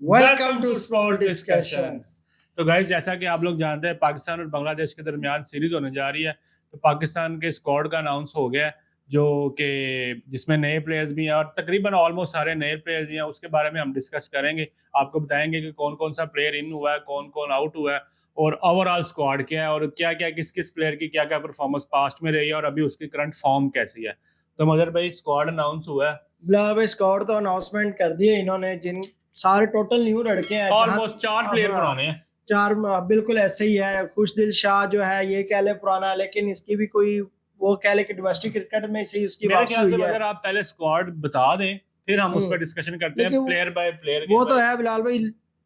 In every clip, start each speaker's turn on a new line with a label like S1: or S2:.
S1: Welcome to sport discussions.
S2: तो guys, जैसा कि आप लोग जानते हैं, पाकिस्तान और बांग्लादेश के दरमियान सीरीज होने जा रही है। तो पाकिस्तान के स्क्वाड का अनाउंस हो गया है, जो कि जिसमें नए प्लेयर्स भी हैं और तकरीबन ऑलमोस्ट सारे नए प्लेयर्स ही हैं। उसके बारे में हम डिस्कस करेंगे, आपको बताएंगे कि कौन कौन सा प्लेयर इन हुआ है, कौन कौन आउट हुआ है, और ओवरऑल स्क्वाड क्या है, और क्या क्या किस किस प्लेयर की क्या क्या परफॉर्मेंस पास्ट में रही है और अभी उसकी करंट फॉर्म कैसी है। तो मदर भाई, स्क्वाड अनाउंस हुआ है।
S1: बिलाल स्क्वाड तो अनाउंसमेंट कर दिए इन्होंने, जिन सारे टोटल न्यू लड़के हैं,
S2: ऑलमोस्ट 4 प्लेयर बनाने हैं।
S1: चार बिल्कुल ऐसे ही है। खुशदिल शाह जो है ये कह ले पुराना है, लेकिन इसकी भी कोई वो कह ले कि डोमेस्टिक क्रिकेट में से उसकी वापसी हुई है।
S2: अगर आप पहले स्क्वाड बता दें, फिर हम उस पर डिस्कशन करते हैं प्लेयर बाय प्लेयर।
S1: वो तो है बिलाल भाई,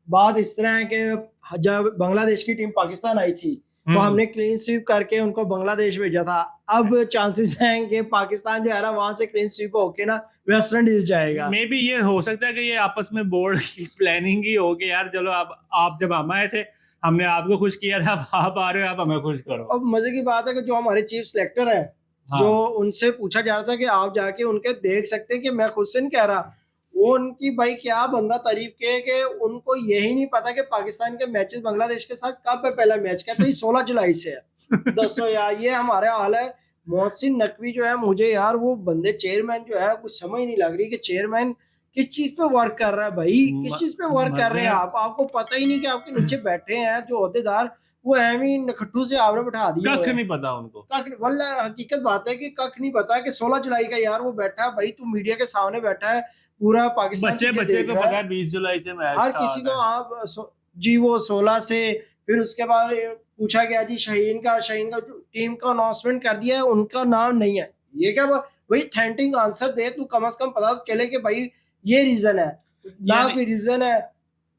S1: बात इस तरह है कि जब बांग्लादेश की टीम पाकिस्तान आई थी तो हमने क्लीन स्वीप करके उनको बांग्लादेश भेजा था। अब चांसेस हैं कि पाकिस्तान जो है ना वहां से क्लीन स्वीप होके ना वेस्ट इंडीज जाएगा।
S2: मे बी ये हो सकता है कि ये आपस में बोर्ड की प्लानिंग ही हो कि यार चलो आप जब हम आए थे हमने आपको खुश किया था, आप आ रहे हो, आप हमें खुश करो।
S1: अब मजे की बात है कि जो हमारे चीफ सिलेक्टर है, हाँ, जो उनसे पूछा जा रहा था कि आप जाके उनके देख सकते हैं कि मैं खुद से नहीं कह रहा, वो उनकी भाई क्या बंदा तारीफ के कि उनको यही नहीं पता कि पाकिस्तान के मैचेस बांग्लादेश के साथ कब है पहला मैच, कहते हैं 16 जुलाई से है। दसो यार, ये हमारे हाल है। मोहसिन नकवी जो है, मुझे यार वो बंदे चेयरमैन जो है कुछ समझ नहीं लग रही कि चेयरमैन किस चीज पे वर्क कर रहा है भाई, किस चीज पे वर्क कर रहे हैं आप। आपको पता ही नहीं कि आपके नीचे बैठे हैं जो ओहदेदार, वो एमी नखट्टू से आपने बैठा दिया।
S2: कख नहीं पता उनको,
S1: कख वल्ला हकीकत बात है कि कख नहीं पता कि 16 जुलाई का यार वो बैठा है भाई, तू मीडिया के सामने बैठा है, पूरा पाकिस्तान
S2: बच्चे को पता है 20 जुलाई से मैच
S1: हर किसी को। आप जी वो 16 से, फिर उसके बाद पूछा गया जी शाहीन का टीम का अनाउंसमेंट कर दिया है, उनका नाम नहीं है। ये क्या भाई, थेंटिंग आंसर दे तू, कम से कम पता तो चले कि भाई ये रीजन है ना, कोई रीजन है।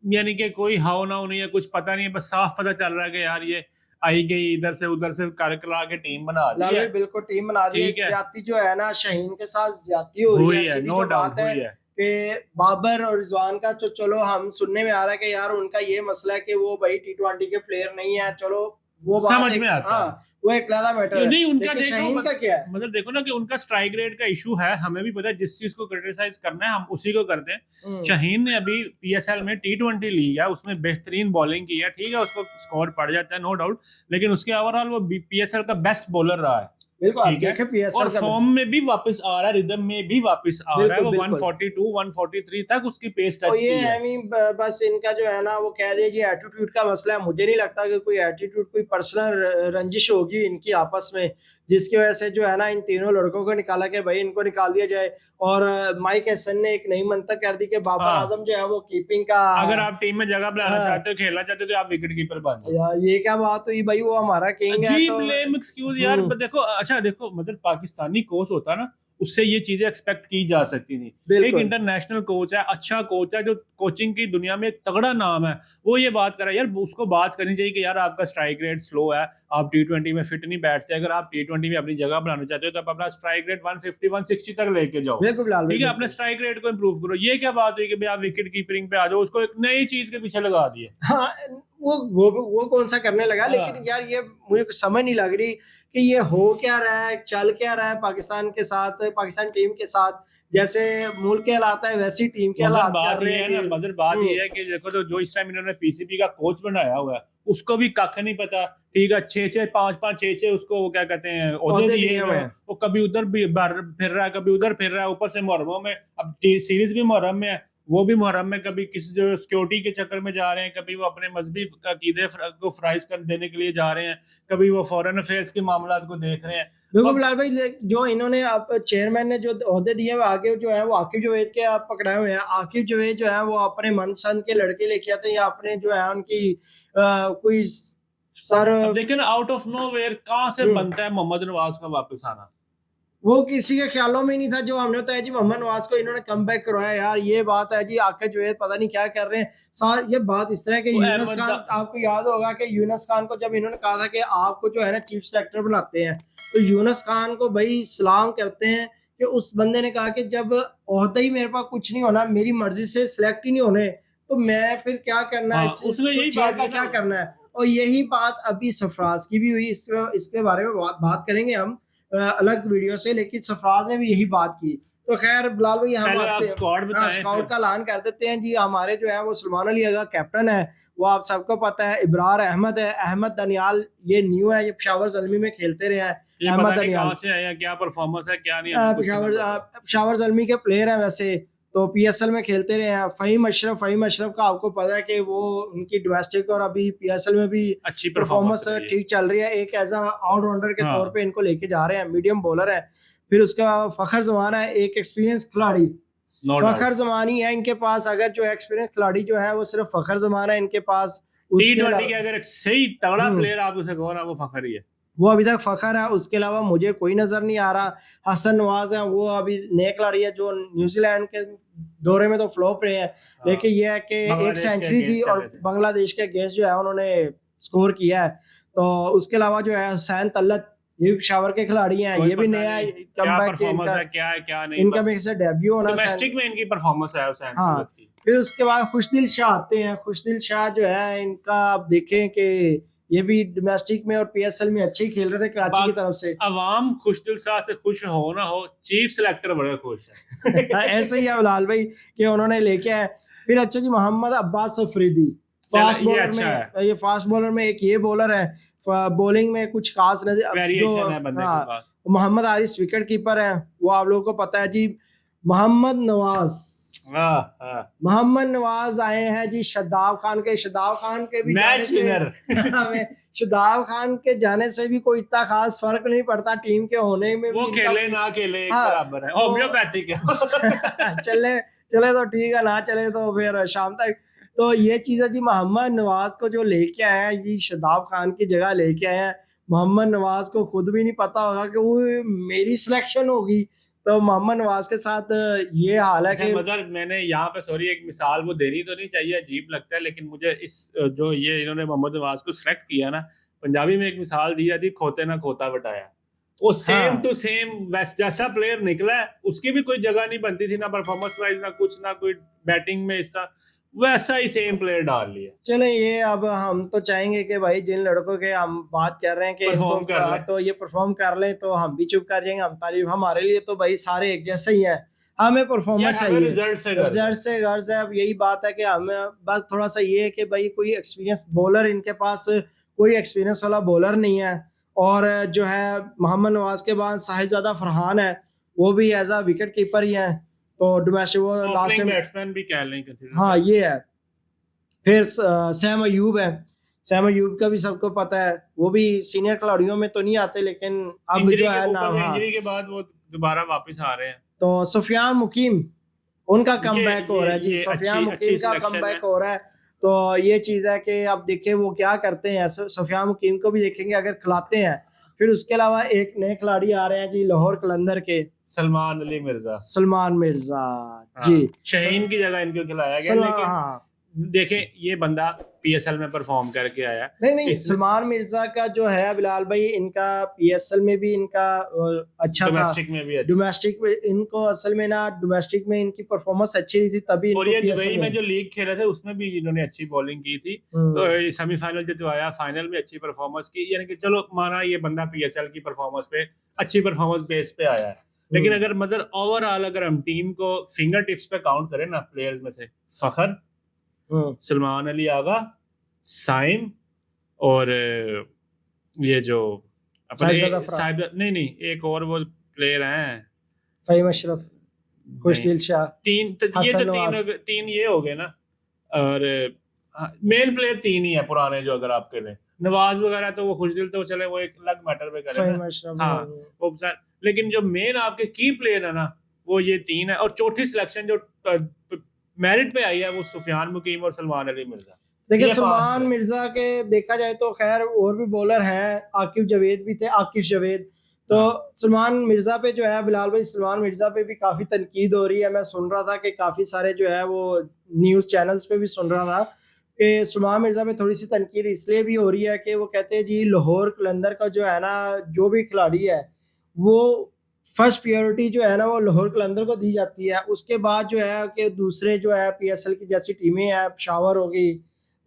S2: यानी कि कोई हाव ना नहीं है, कुछ पता नहीं है, बस साफ पता चल रहा है कि यार ये आई गई इधर से उधर से कला के टीम बना दी है।
S1: बिल्कुल टीम बना दी है। ज्यादती जो है ना शाहीन के साथ ज्यादती हो रही है, नो डाउट है कि बाबर और रिजवान का तो चलो हम सुनने में आ रहा है कि यार उनका ये मसला है कि वो भाई T20 के प्लेयर नहीं है, चलो वो
S2: समझ में आता है,
S1: वो एक ज्यादा मैटर है।
S2: नहीं उनका देखो
S1: का क्या है,
S2: मतलब देखो ना कि उनका स्ट्राइक रेट का इशू है, हमें भी पता है, जिस चीज को क्रिटिसाइज करना है हम उसी को करते हैं। शाहीन ने अभी PSL में T20 ली है, उसमें बेहतरीन बॉलिंग की है, ठीक है, उसको स्कोर पड़ जाता है नो डाउट, लेकिन उसके ओवरऑल वो PSL का बेस्ट बॉलर रहा है।
S1: ठीक है,
S2: और फॉर्म में भी वापस आ रहा है, रिदम में भी वापस आ रहा है। वो 142 143 तक उसकी पेस टच की है।
S1: बस इनका जो है ना वो कह दीजिए एटीट्यूड का मसला है। मुझे नहीं लगता कि कोई एटीट्यूड, कोई पर्सनल रंजिश होगी इनकी आपस में, जिसकी वजह से जो है ना इन तीनों लड़कों को निकाला कि भाई इनको निकाल दिया जाए। और माइक हैसन ने एक नई मंतक कर दी कि बाबर आजम जो है वो कीपिंग का,
S2: अगर आप टीम में जगह बनाना चाहते हो, खेलना चाहते हो, तो आप विकेट कीपर बन जाओ।
S1: यार ये क्या बात हुई भाई, वो हमारा किंग है तो
S2: लेम एक्सक्यूज यार। देखो अच्छा, देखो मतलब पाकिस्तानी कोच होता ना, उससे ये चीजें एक्सपेक्ट की जा सकती थी। एक इंटरनेशनल कोच है, अच्छा कोच है, जो कोचिंग की दुनिया में एक तगड़ा नाम है, वो ये बात कर रहा है। यार उसको बात करनी चाहिए कि यार आपका स्ट्राइक रेट स्लो है, आप T20 में फिट नहीं बैठते। अगर आप T20 में अपनी जगह बनाना चाहते हो तो आप अपना स्ट्राइक रेट 150 160 तक लेके जाओ, ठीक है, अपने स्ट्राइक रेट को इंप्रूव करो। ये क्या बात हुई कि भाई आप विकेट कीपिंग पे आ जाओ, उसको एक नई चीज के पीछे लगा दिए।
S1: हाँ, वो कौन सा करने लगा। लेकिन यार ये मुझे समझ नहीं लग रही कि ये हो क्या रहा है, चल क्या रहा है पाकिस्तान के साथ, पाकिस्तान टीम के साथ। जैसे मुल्क के हालात है वैसी टीम के हालात कर रहे हैं।
S2: मगर बात ये है कि देखो तो जो इस टाइम इन्होंने PCB का कोच बनाया हुआ है उसको भी कख नहीं पता, ठीक है, 6-6 5-5 6-6 उसको वो क्या कहते हैं ओहदे दिए हुए हैं। वो कभी उधर भी फिर रहा है, कभी उधर फिर रहा है, ऊपर से मुहर्रम में, अब सीरीज भी मुहर्रम में है, वो भी मुहर्रम में कभी किसी जो सिक्योरिटी के चक्कर में जा रहे हैं, कभी वो अपने मजहबी अकीदे को फ्राइज कर देने के लिए जा रहे हैं, कभी वो फॉरेन अफेयर्स के मामला को देख रहे हैं।
S1: बिल्कुल बिलाल भाई, जो इन्होंने आप चेयरमैन ने जो ओहदे दिए हैं आगे जो है वो आकिब जावेद के आप पकड़ाए हुए हैं। आकिब जावेद जो है वो अपने मनपसंद के लड़के लेके आते हैं, या अपने जो है उनकी कोई सर।
S2: लेकिन आउट ऑफ नोवेयर कहां से बनता है मोहम्मद नवाज का वापस आना,
S1: वो किसी के ख्यालों में नहीं था। जो हमने बताया जी मोहम्मद नवाज को इन्होंने कम बैक करवाया, यार ये बात है जी। आके जो है पता नहीं क्या कर रहे हैं सर। ये बात इस तरह के यूनुस खान, आपको याद होगा कि यूनुस खान को जब इन्होंने कहा था कि आपको जो है ना चीफ सेलेक्टर बनाते हैं, तो यूनुस खान को भाई सलाम करते हैं कि उस बंदे ने कहा कि जब ओहदा ही मेरे पास कुछ नहीं होना, मेरी मर्जी से सिलेक्ट ही नहीं होने, तो मैं फिर क्या करना है,
S2: उसमें यही बात
S1: क्या करना है। और यही बात अभी सरफराज की भी हुई। इसके बारे में बात करेंगे हम अलग वीडियो से, लेकिन सरफराज ने भी यही बात की। तो खैर बिलाल भाई हम आते हैं,
S2: स्क्वाड बताएं,
S1: स्काउट का ऐलान कर देते हैं जी। हमारे जो है वो सलमान अली अगा कैप्टन है, वो आप सबको पता है। इब्रार अहमद है, अहमद दनियाल ये न्यू है, ये पेशावर ज़ल्मी में खेलते रहे हैं। अहमद दनियाल
S2: कहां से आया, क्या परफॉर्मेंस है क्या नहीं,
S1: पेशावर ज़ल्मी के प्लेयर हैं वैसे तो, पीएसएल में खेलते रहे हैं। फ़हीम अशरफ का आपको पता है कि वो उनकी डोमेस्टिक और अभी पीएसएल में भी
S2: अच्छी
S1: परफॉर्मेंस ठीक चल रही है। एक एज ऑलराउंडर के तौर पे इनको लेके जा रहे हैं, मीडियम बॉलर है। फिर उसका फखर जमान है, एक एक्सपीरियंस खिलाड़ी। फखर जमानी है इनके पास, अगर जो एक्सपीरियंस खिलाड़ी जो है वो सिर्फ फखर जमान है इनके पास।
S2: T20 के अगर एक सही तगड़ा प्लेयर आप उसे कहो ना, वो फखर ही है,
S1: वो अभी तक फखर है। उसके अलावा मुझे कोई नजर नहीं आ रहा। हसन नवाज है, वो अभी नए खिलाड़ी है जो न्यूजीलैंड के दौरे में तो फ्लॉप रहे हैं, लेकिन ये है कि एक सेंचुरी थी और बांग्लादेश के अगेंस्ट जो है उन्होंने स्कोर किया है। तो उसके अलावा जो है हुसैन तल्लत, ये भी पेशावर के खिलाड़ी हैं, ये भी नया कमबैक
S2: क्या नहीं,
S1: इनका मेरे से डेब्यू होना,
S2: डोमेस्टिक में इनकी परफॉर्मेंस है हुसैन तल्लत की।
S1: फिर उसके बाद खुशदिल शाह आते हैं। खुशदिल शाह जो है इनका आप देखें कि ये भी डोमेस्टिक में और पीएसएल में अच्छे ही खेल रहे थे कराची की तरफ से।
S2: अवाम खुशदिल शाह से खुश हो ना हो, चीफ सिलेक्टर बड़े खुश है।
S1: ऐसे ही है बिलाल भाई कि उन्होंने लेके आए। फिर अच्छा जी मोहम्मद अब्बास अफरीदी, फास्ट बॉलर में, ये फास्ट बॉलर में एक ये बॉलर है, बॉलिंग में कुछ खास
S2: वेरिएशन है बंदे के पास।
S1: मोहम्मद आरिस विकेट कीपर है, वो आप लोगों को पता है जी। मोहम्मद नवाज आए हैं जी शादाब खान के भी
S2: मैच विनर।
S1: शादाब खान के जाने से भी कोई इतना खास फर्क नहीं पड़ता टीम के होने में,
S2: वो खेले ना खेले बराबर है, होम्योपैथिक है।
S1: चले तो ठीक है, ना चले तो फिर शाम तक। तो ये चीज है जी। मोहम्मद नवाज को जो लेके आए हैं जी, शादाब खान की जगह लेके आए हैं। मोहम्मद नवाज को खुद भी नहीं पता होगा कि वो मेरी सिलेक्शन होगी। तो मोहम्मद नवाज के साथ ये हाल है कि
S2: मतलब मैंने यहाँ पे सॉरी एक मिसाल वो देनी तो नहीं चाहिए, अजीब लगता है, लेकिन मुझे इस जो ये इन्होंने मोहम्मद नवाज को सिलेक्ट किया ना, पंजाबी में एक मिसाल दी जाती, खोते ना खोता बटाया। वो सेम टू सेम जैसा प्लेयर निकला है, उसकी भी कोई जगह नहीं बनती थी ना परफॉर्मेंस वाइज, ना कुछ, ना कोई बैटिंग में इस तरह, वैसा ही सेम प्लेयर डाल लिया।
S1: चले ये अब हम तो चाहेंगे कि भाई जिन लड़कों के हम बात कर रहे हैं कि
S2: परफॉर्म कर ले,
S1: तो ये परफॉर्म कर ले, तो हम भी चुप कर जाएंगे। हम तारीफ, हमारे लिए तो भाई सारे एक जैसे ही हैं, हमें परफॉर्मेंस चाहिए, रिजल्ट से गर्ज है। अब यही बात है कि हमें बस थोड़ा सा ये है कि भाई कोई एक्सपीरियंस बॉलर, इनके पास कोई एक्सपीरियंस वाला बॉलर नहीं है। और जो है मोहम्मद नवाज के बाद साहिबजादा फरहान है, वो भी एज आ विकेट कीपर ही है। तो डोमेस्टिक वो लास्ट टाइम
S2: बैट्समैन भी कह लें,
S1: हाँ ये है। फिर सैम अयूब है, सैम अयूब का भी सबको पता है, वो भी सीनियर खिलाड़ियों में तो नहीं आते, लेकिन अब जो है ना
S2: इंजरी के बाद वो दोबारा वापस आ रहे हैं।
S1: तो सुफियान मुकीम, उनका कमबैक हो रहा है जी। सुफियान मुकीम का कमबैक हो रहा है। तो ये चीज है कि अब देखें वो क्या करते हैं। सुफियान मुकीम को भी देखेंगे अगर खिलाते हैं। फिर उसके अलावा एक नए खिलाड़ी आ रहे हैं जी लाहौर कलंदर के,
S2: सलमान
S1: मिर्जा जी।
S2: शहीन की जगह इनको खिलाया गया, लेकिन देखें ये बंदा पीएसएल में परफॉर्म करके आया।
S1: नहीं सलमान मिर्जा का जो है बिलाल भाई, इनका पीएसएल में भी इनका अच्छा था,
S2: डोमेस्टिक में भी
S1: डोमेस्टिक में इनको असल में ना डोमेस्टिक में इनकी परफॉर्मेंस अच्छी रही थी, तभी
S2: और ये दुबई में जो लीग खेले थे उसमें भी इन्होंने अच्छी बॉलिंग की थी। तो सेमीफाइनल जो आया, फाइनल में अच्छी परफॉर्मेंस की, यानी कि चलो माना ये बंदा पीएसएल की परफॉर्मेंस पे अच्छी परफॉर्मेंस बेस पे आया है। लेकिन अगर मतलब ओवरऑल अगर हम टीम को फिंगर टिप्स पे काउंट करें ना, प्लेयर्स में से फखर, सलमान अली आगा, साइम और ये जो अपने साहिब नहीं एक और वो प्लेयर हैं,
S1: फ़हीम अशरफ, खुशदिल शाह,
S2: तीन ये हो गए ना। और मेन प्लेयर तीन ही है पुराने जो अगर आपके लिए, नवाज वगैरह तो वो खुशदिल तो चले वो एक अलग मैटर पे करें, हाँ वो सर, लेकिन जो मेन आपके की प्लेयर है ना वो ये तीन है। और चौथी सिलेक्शन जो मेरिट पे आई है वो सुफियान मुकीम और सलमान अली मिर्जा।
S1: देखिए सलमान मिर्जा के देखा जाए तो खैर और भी बॉलर हैं, आकिफ जावेद भी थे, आकिफ जावेद। तो सलमान मिर्जा पे जो है बिलाल भाई, सलमान मिर्जा पे भी काफी तनकीद हो रही है। मैं सुन रहा था कि काफी सारे जो है वो न्यूज चैनल्स पे भी सुन रहा था कि सलमान मिर्जा पे थोड़ी सी तनकीद इसलिए भी हो रही है कि वो कहते हैं जी लाहौर कलंदर का जो है ना जो भी खिलाड़ी है वो फर्स्ट प्रायोरिटी जो है ना वो लाहौर कलंदर को दी जाती है। उसके बाद जो है कि दूसरे जो है पीएसएल की जैसी टीमें हैं, पेशावर हो गई,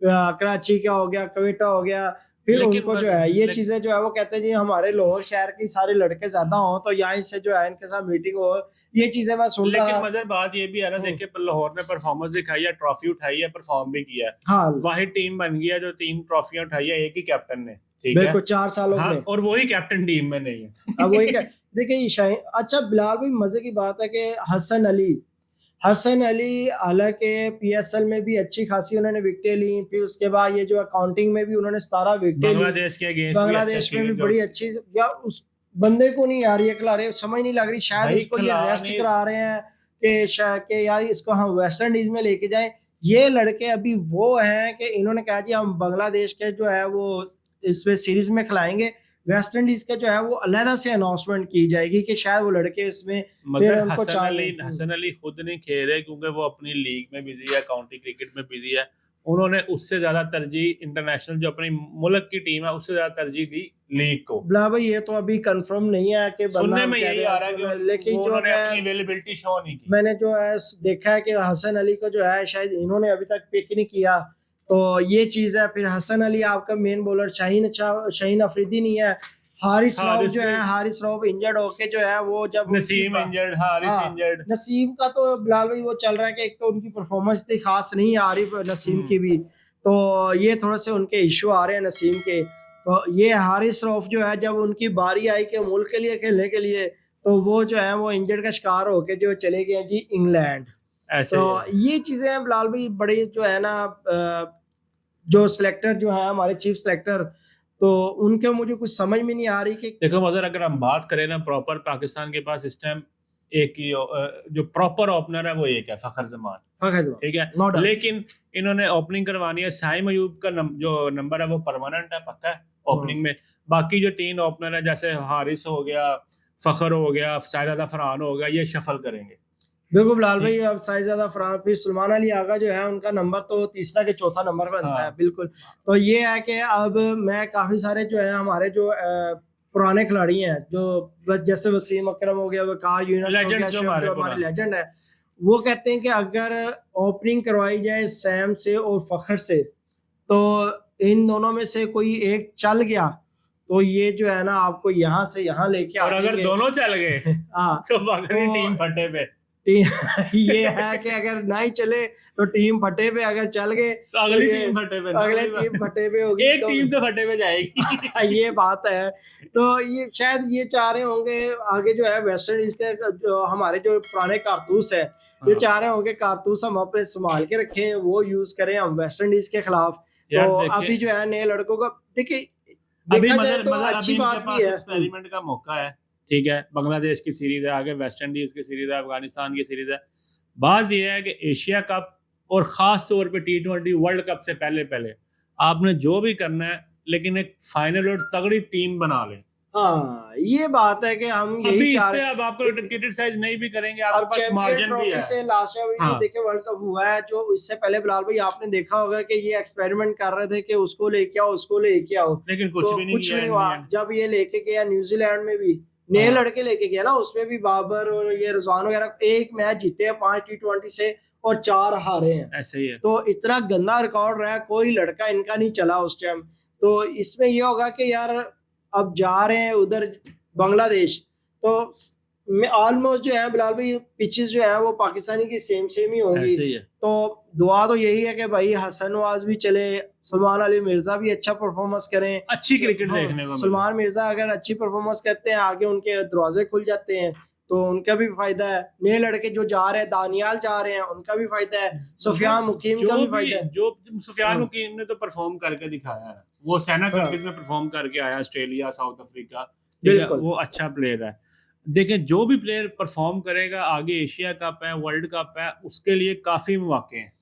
S1: कराची का हो गया, क्वेटा हो गया, फिर
S2: लेकिन
S1: उनको जो है ये चीजें जो है वो कहते हैं जी हमारे लाहौर शहर के सारे लड़के ज्यादा हो तो यहाँ से जो है इनके साथ मीटिंग हो, ये चीजें मैं सुन रहा।
S2: लेकिन मगर बात ये भी है ना, देखिए लाहौर ने परफॉर्मेंस दिखाई है, ट्रॉफी उठाई है, परफॉर्म भी किया है,
S1: हाँ
S2: वाहिद टीम बन गई है जो 3 ट्रॉफियां उठाई है एक ही कैप्टन ने, ठीक है,
S1: बिल्कुल 4 सालों
S2: हाँ,
S1: में।
S2: और वही कैप्टन टीम में नहीं है।
S1: अब वही क्या देखिए शाहीन, अच्छा बिलाल भाई मजे की बात है कि हसन अली हालांकि पीएसएल में भी अच्छी खासी उन्होंने विकेटें ली, फिर उसके बाद ये जो अकाउंटिंग में भी उन्होंने 17 विकेटें ली
S2: बांग्लादेश के अगेंस्ट
S1: बांग्लादेश में भी बड़ी अच्छी। या उस बंदे को नहीं यार ये खिला रहे, समझ नहीं लग रही, शायद उसको ये रेस्ट करा रहे हैं कि यार इसको हम वेस्ट इंडीज में लेके जाए। ये लड़के अभी वो हैं कि इन्होंने कहा जी हम बांग्लादेश के जो है वो इसमें सीरीज में खिलाएंगे, वेस्ट इंडीज का जो है वो अलहदा से अनाउंसमेंट की जाएगी कि शायद वो लड़के इसमें,
S2: मगर हसन अली खुद नहीं खेल रहे क्योंकि वो अपनी लीग में बिजी है, काउंटी क्रिकेट में बिजी है। उन्होंने उससे ज्यादा तरजीह इंटरनेशनल जो अपनी मुल्क की टीम है उससे ज्यादा तरजीह दी लीग को।
S1: बिला भाई ये तो अभी कंफर्म नहीं है कि
S2: सुनने में यही आ रहा है कि
S1: लेकिन जो
S2: उन्होंने अपनी अवेलेबिलिटी शो नहीं की।
S1: मैंने जो है देखा है कि हसन अली को जो है शायद इन्होंने अभी तक पिक नहीं किया, तो ये चीज है। फिर हसन अली आपका मेन बॉलर, शाहीन अफरीदी नहीं है, हारिस रऊफ जो है, हारिस रऊफ इंजर्ड होके जो है वो जब
S2: नसीम इंजर्ड, हारिस इंजर्ड,
S1: नसीम का तो बिलाल भाई वो चल रहा है कि एक तो उनकी परफॉर्मेंस इतनी खास नहीं आ रही नसीम की भी, तो ये थोड़े से उनके इश्यू आ रहे हैं नसीम के। तो ये हारिस रऊफ जो है जब उनकी बारी आई कि मुल्क के लिए खेलने के लिए, तो वो जो है वो इंजर्ड का शिकार होके जो चले गए जी इंग्लैंड। तो ये चीजें हैं बिलाल भाई बड़ी जो है ना, जो सिलेक्टर जो है हमारे चीफ सिलेक्टर, तो उनके मुझे कुछ समझ में नहीं आ रही कि
S2: देखो मगर अगर हम बात करें ना प्रॉपर पाकिस्तान के पास इस टाइम एक ही जो प्रॉपर ओपनर है वो एक है फखर जमान, ठीक है, लेकिन इन्होंने ओपनिंग करवानी है। साइम अयूब का जो नंबर है वो परमानेंट है, पक्का है ओपनिंग में। बाकी जो 3 ओपनर है जैसे हारिस हो गया, फखर हो गया, साजिद फरहान हो गया, ये शफल करेंगे।
S1: बिल्कुल बिलाल भाई, अब साजिद फरहान फिर सलमान अली आगा जो है उनका नंबर तो तीसरा के चौथा नंबर बनता है। बिल्कुल, तो ये है कि अब मैं काफी सारे जो है हमारे जो पुराने खिलाड़ी हैं जो जैसे वसीम अकरम हो गया, वकार यूनुस हो गया, जो हमारे लेजेंड है, वो कहते हैं कि अगर ओपनिंग करवाई जाए सैम से और फखर से, तो इन दोनों में से कोई एक चल गया तो ये जो है ना आपको यहाँ से यहाँ लेके,
S2: और अगर दोनों चल गए तो टीम फटे पे।
S1: ये है कि अगर नहीं चले तो टीम फटे पे, अगर चल गए
S2: तो अगली टीम फटे पे,
S1: अगले टीम फटे पे होगी,
S2: एक टीम तो फटे पे जाएगी।
S1: ये बात है। तो ये शायद ये चाह रहे होंगे आगे जो है वेस्ट इंडीज के जो हमारे जो पुराने कारतूस है, ये चाह रहे होंगे कारतूस हम अपने संभाल के रखें, वो यूज करें हम वेस्ट इंडीज के खिलाफ। तो अभी जो है नए लड़कों का देखिए देखा जाए तो अच्छी बात भी है,
S2: एक्सपेरिमेंट का मौका है, ठीक है। बांग्लादेश की सीरीज है, आगे वेस्ट इंडीज की सीरीज है, अफगानिस्तान की सीरीज है। बात यह है कि एशिया कप और खास तौर पे T20 वर्ल्ड कप से पहले आपने जो भी करना है, लेकिन एक फाइनल और तगड़ी टीम बना लें।
S1: हाँ ये बात है कि हम यही चाह रहे हैं।
S2: अब आपको क्रिटिसाइज नहीं भी करेंगे, आपके पास मार्जिन भी है।
S1: से लास्ट ईयर देखिए वर्ल्ड कप हुआ है, जो इससे पहले बिलाल भाई आपने देखा होगा कि ये एक्सपेरिमेंट कर रहे थे कि उसको लेके आओ उसको लेके आओ,
S2: लेकिन कुछ भी नहीं
S1: हुआ। जब ये लेके गया न्यूजीलैंड में भी नए लड़के लेके गया ना, उसमें भी बाबर और ये रिजवान वगैरह एक मैच जीते हैं 5 T20 से और 4 हारे हैं,
S2: ऐसे ही है।
S1: तो इतना गंदा रिकॉर्ड रहा, कोई लड़का इनका नहीं चला उस टाइम। तो इसमें ये होगा कि यार अब जा रहे हैं उधर बांग्लादेश, तो ऑलमोस्ट जो है बिलाल भाई पिचेस जो है वो पाकिस्तानी की सेम ही होंगी। तो दुआ तो यही है कि भाई हसन नवाज भी चले, सलमान अली मिर्जा भी अच्छा परफॉर्मेंस करें,
S2: अच्छी क्रिकेट देखने को।
S1: सलमान मिर्जा अगर अच्छी परफॉर्मेंस करते हैं आगे उनके दरवाजे खुल जाते हैं, तो उनका भी फायदा है। नए लड़के जो जा रहे हैं, दानियाल जा रहे हैं, उनका भी फायदा है, सुफियान मुकीम का भी फायदा है।
S2: जो सुफियान मुकीम ने तो परफॉर्म करके दिखाया है, वो सेना कंट्रीज में परफॉर्म करके आया, ऑस्ट्रेलिया, साउथ अफ्रीका, वो अच्छा प्लेयर है। देखें जो भी प्लेयर परफॉर्म करेगा आगे, एशिया कप है, वर्ल्ड कप है, उसके लिए काफी मौके हैं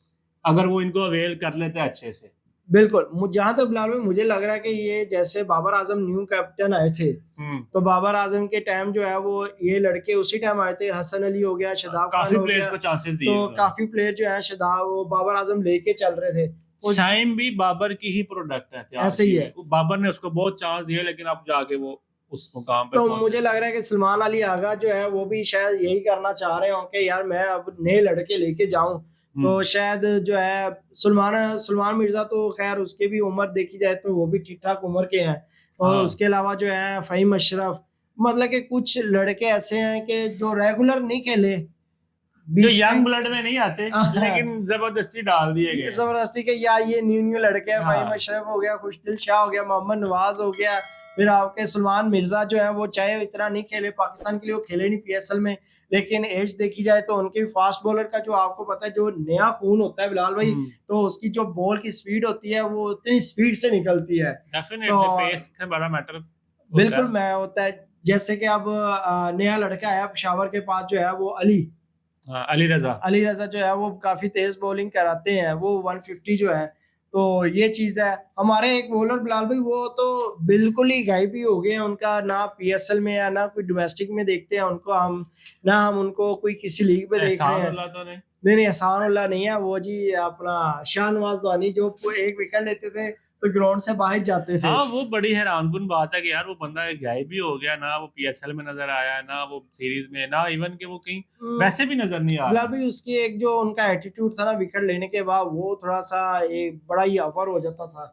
S2: अगर वो इनको अवेल कर लेते हैं अच्छे से।
S1: बिल्कुल, जहां तक बिलाल में मुझे लग रहा है कि ये जैसे बाबर आजम न्यू कैप्टन आए थे, तो बाबर आजम के टाइम जो है वो ये लड़के उसी टाइम आए थे, हसन अली हो गया, शादाब खान हो गया,
S2: को चांसेस दिए,
S1: तो काफी प्लेयर जो है शादाब वो बाबर आजम लेके चल रहे थे।
S2: शाइम भी बाबर की ही प्रोडक्ट है,
S1: ऐसे ही है।
S2: बाबर ने उसको बहुत चांस दिए, लेकिन अब जाके वो उस मुकाम पे
S1: तो मुझे लग रहा है कि सलमान अली आगा जो है वो भी शायद यही करना चाह रहे हो कि यार मैं अब नए लड़के लेके जाऊं, तो शायद जो है सलमान मिर्जा तो खैर उसके भी उम्र देखी जाए तो वो भी ठीक ठाक उम्र के हैं। और उसके अलावा जो है फ़हीम अशरफ, मतलब कि कुछ लड़के ऐसे हैं कि जो रेगुलर नहीं खेले,
S2: जो यंग ब्लड में नहीं आते लेकिन जबरदस्ती डाल दिए गए,
S1: जबरदस्ती के यार ये न्यू लड़के हैं। फ़हीम अशरफ हो गया, खुशदिल शाह हो गया, मोहम्मद नवाज हो गया, फिर आपके सलमान मिर्जा जो है वो चाहे इतना नहीं खेले पाकिस्तान के लिए, वो खेले नहीं PSL में, लेकिन एज देखी जाए तो उनके फास्ट बॉलर का जो आपको पता है जो नया खून होता है बिलाल भाई, तो उसकी जो बॉल की स्पीड होती है वो उतनी स्पीड से निकलती है।
S2: डेफिनेटली पेस का बड़ा मैटर
S1: बिल्कुल मैं होता है। जैसे कि अब नया लड़का आया पेशावर के पास जो है वो अली रजा जो है वो काफी तेज बॉलिंग कराते हैं, वो 150 जो है। तो ये चीज है। हमारे एक बॉलर बिलाल भाई वो तो बिल्कुल ही गायब ही हो गए हैं, उनका ना PSL में या ना कोई डोमेस्टिक में देखते हैं उनको हम, ना हम उनको कोई किसी लीग में देख रहे हैं।
S2: तो
S1: नहीं एहसानुल्लाह नहीं है वो जी, अपना शाहनवाज दानी जो एक विकेट लेते थे तो ग्राउंड से बाहर जाते थे।
S2: हाँ वो बड़ी हैरानकुन बात है कि यार वो बंदा गायब भी हो गया, ना वो PSL में नजर आया, ना वो सीरीज में, ना इवन के वो कहीं वैसे भी नजर नहीं आ रहा।
S1: भी उसकी एक जो उनका एटीट्यूड था ना विकेट लेने के बाद, वो थोड़ा सा एक बड़ा ही अफर हो जाता था।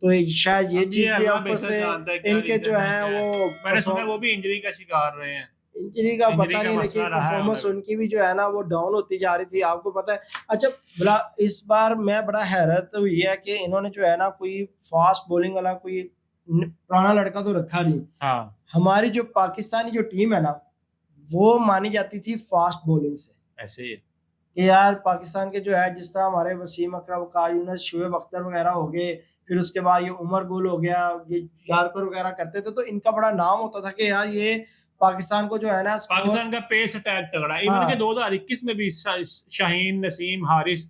S1: तो शायद ये चीज भी ऊपर से इनके जो है वो,
S2: मैंने सुना वो भी इंजरी का शिकार रहे हैं।
S1: इंजरी का पता नहीं, लेकिन परफॉर्मेंस उनकी भी जो है ना वो डाउन होती जा रही थी, आपको पता है। अच्छा भला इस बार मैं बड़ा हैरत हुई है कि इन्होंने जो है ना कोई फास्ट बॉलिंग वाला कोई पुराना लड़का तो रखा नहीं।
S2: हाँ।
S1: हमारी जो पाकिस्तानी जो टीम है ना वो मानी जाती थी फास्ट बॉलिंग से।
S2: ऐसे ही
S1: कि यार पाकिस्तान के जो है जिस तरह हमारे वसीम अकरम, यूनुस, शुएब अख्तर वगैरह हो गए, फिर उसके बाद ये उमर गुल हो गया, ये यारकर वगैरह करते थे, तो इनका बड़ा नाम होता था कि यार ये पाकिस्तान को जो है ना
S2: पाकिस्तान का पेस अटैक तगड़ा। इवन के 2021 में भी शाहीन, नसीम, हारिस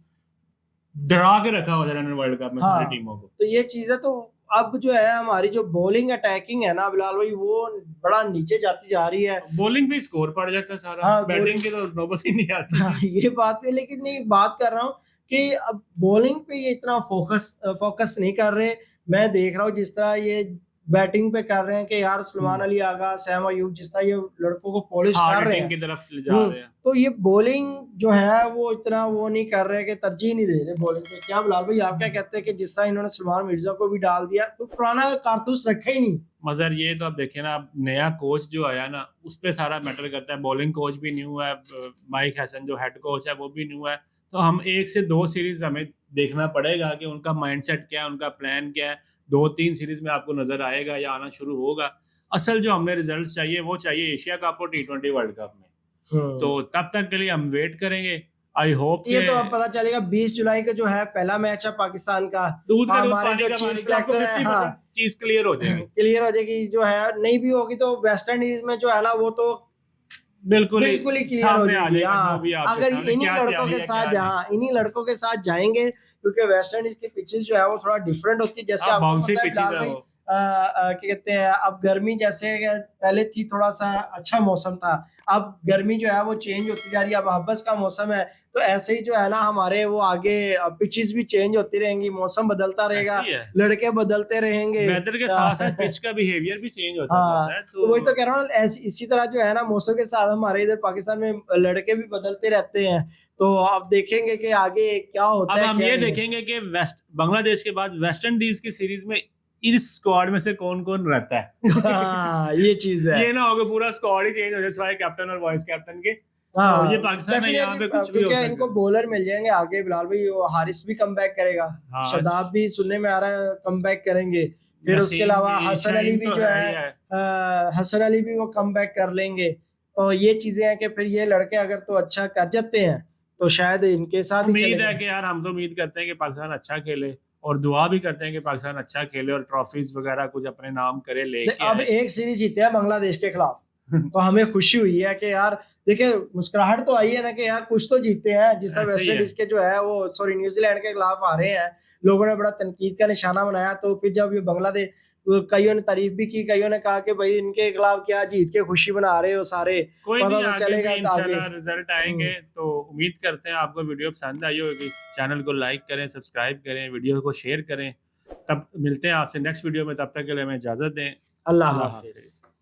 S2: डरा के रखा हुआ था वर्ल्ड कप में सारी टीमों को।
S1: तो ये चीज है। तो अब जो है हमारी जो बॉलिंग अटैकिंग है ना बिलाल भाई वो बड़ा नीचे जाती जा रही है।
S2: बॉलिंग पे स्कोर पड़ जाता है सारा। बैटिंग की तो नौबत ही नहीं आती।
S1: ये बात भी, लेकिन नहीं बात कर रहा हूँ कि अब बॉलिंग पे ये इतना फोकस नहीं कर रहे। मैं देख रहा हूँ जिस तरह ये बैटिंग पे कर रहे हैं कि यार सलमान अली आगा, सैम अयूब, जिस तरह ये लड़कों को पॉलिश कर रहे हैं
S2: की तरफ जा रहे हैं,
S1: तो ये बॉलिंग जो है वो इतना वो नहीं कर रहे कि तरजीह नहीं दे रहे बॉलिंग पे। क्या बिलाल भाई आप क्या कहते हैं कि जिस तरह इन्होंने सलमान मिर्जा को भी डाल दिया, तो पुराना कारतूस रखा ही नहीं।
S2: मगर ये तो आप देखिए ना, अब नया कोच जो आया ना उस पर सारा मैटर करता है। बॉलिंग कोच भी न्यू है, माइक हसन जो हेड कोच है वो भी न्यू है। तो हम 1 से 2 सीरीज हमें देखना पड़ेगा कि उनका माइंडसेट क्या है, उनका प्लान क्या है। 2-3 सीरीज में आपको नजर आएगा या आना शुरू होगा। असल जो हमें रिजल्ट चाहिए वो चाहिए एशिया कप और T20 वर्ल्ड कप में। तो तब तक के लिए हम वेट करेंगे। आई होप
S1: ये तो अब पता चलेगा 20 जुलाई का जो है पहला मैच है पाकिस्तान का। हमारे जो चीफ सिलेक्टर है
S2: चीज क्लियर हो
S1: जाएगी जो है, नहीं भी होगी तो वेस्ट इंडीज में जो है ना वो तो बिल्कुल ही क्लियर हो जाएगी। अगर इन्हीं लड़कों के साथ इन्हीं लड़कों के साथ जाएंगे, क्योंकि वेस्ट इंडीज की पिचेस जो है वो थोड़ा डिफरेंट होती है। जैसे आपको पता है क्या कहते हैं, अब गर्मी जैसे पहले थी थोड़ा सा अच्छा मौसम था, अब गर्मी जो है वो चेंज होती जा रही है, अब हब्बस का मौसम है। तो ऐसे ही जो है ना हमारे वो आगे पिचेस भी चेंज होती रहेंगी, मौसम बदलता रहेगा, लड़के बदलते रहेंगे,
S2: वेदर के साथ साथ पिच का बिहेवियर भी चेंज होता है।
S1: तो वही तो कह रहा हूँ इसी तरह जो है ना मौसम के साथ हमारे इधर पाकिस्तान में लड़के भी बदलते रहते हैं। तो आप देखेंगे कि आगे क्या होता है।
S2: हम ये देखेंगे कि बांग्लादेश के बाद वेस्ट इंडीज की सीरीज में इस स्क्वाड में से कौन कौन रहता है।
S1: ये चीज है,
S2: ये ना होगा पूरा स्क्वाड ही चेंज हो जाए सिवाय कैप्टन और वाइस कैप्टन के। तो ये पाकिस्तान में यहाँ पे कुछ भी हो सकता है।
S1: इनको बॉलर मिल जाएंगे आगे बिलाल भाई, हारिस भी कम बैक करेगा, शादाब भी सुनने में आ रहा है कम बैक करेंगे, फिर उसके अलावा हसन अली भी जो है हसन अली भी वो कम बैक कर लेंगे। तो ये चीजें हैं कि फिर ये लड़के अगर तो अच्छा कर जाते हैं तो शायद इनके साथ
S2: उम्मीद है कि यार हम तो उम्मीद करते हैं कि पाकिस्तान अच्छा खेले और दुआ भी करते हैं कि पाकिस्तान अच्छा खेले और ट्रॉफीज वगैरह कुछ अपने नाम करे ले।
S1: अब एक सीरीज जीते हैं बांग्लादेश के खिलाफ तो हमें खुशी हुई है कि यार देखिए मुस्कुराहट तो आई है ना कि यार कुछ तो जीते हैं। जिस तरह वेस्ट इंडीज के जो है वो न्यूजीलैंड के खिलाफ आ रहे हैं, लोगों ने बड़ा तनकीद का निशाना बनाया। तो फिर जब ये बांग्लादेश, कईयों ने तारीफ भी की, कईयों ने कहा कि भाई इनके खिलाफ क्या जीत के खुशी मना रहे हो सारे, पता तो चलेगा
S2: इंशाल्लाह रिजल्ट आएंगे। तो उम्मीद करते हैं आपको वीडियो पसंद आई होगी। चैनल को लाइक करें, सब्सक्राइब करें, वीडियो को शेयर करें। तब मिलते हैं आपसे नेक्स्ट वीडियो में, तब तक के लिए हमें इजाजत दें।
S1: अल्लाह हाफिज।